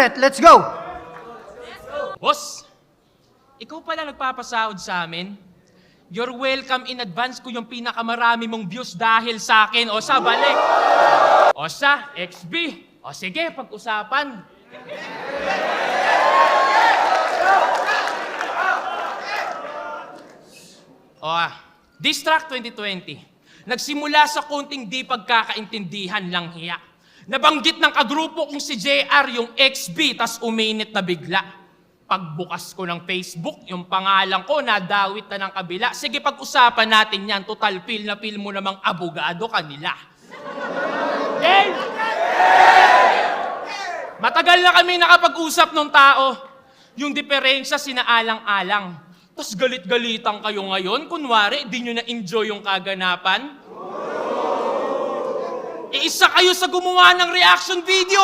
Secret, let's go! Boss, ikaw pala nagpapasahod sa amin? You're welcome in advance ko yung pinakamarami mong views dahil sa akin. O sa balik. O sa XB. O sige, pag-usapan. Diss Track 2020. Nagsimula sa konting di pagkakaintindihan lang hiya. Nabanggit ng kagrupo kong si JR yung XB, tas uminit na bigla. Pagbukas ko ng Facebook, yung pangalan ko nadawit na ng kabila. Sige, pag-usapan natin yan. Total feel na feel mo namang abogado kanila. Eh! Matagal na kami nakapag-usap ng tao. Yung diferensya sinaalang-alang. Tapos galit-galitan kayo ngayon. Kunwari, di nyo na-enjoy yung kaganapan. Isa kayo sa gumawa ng reaction video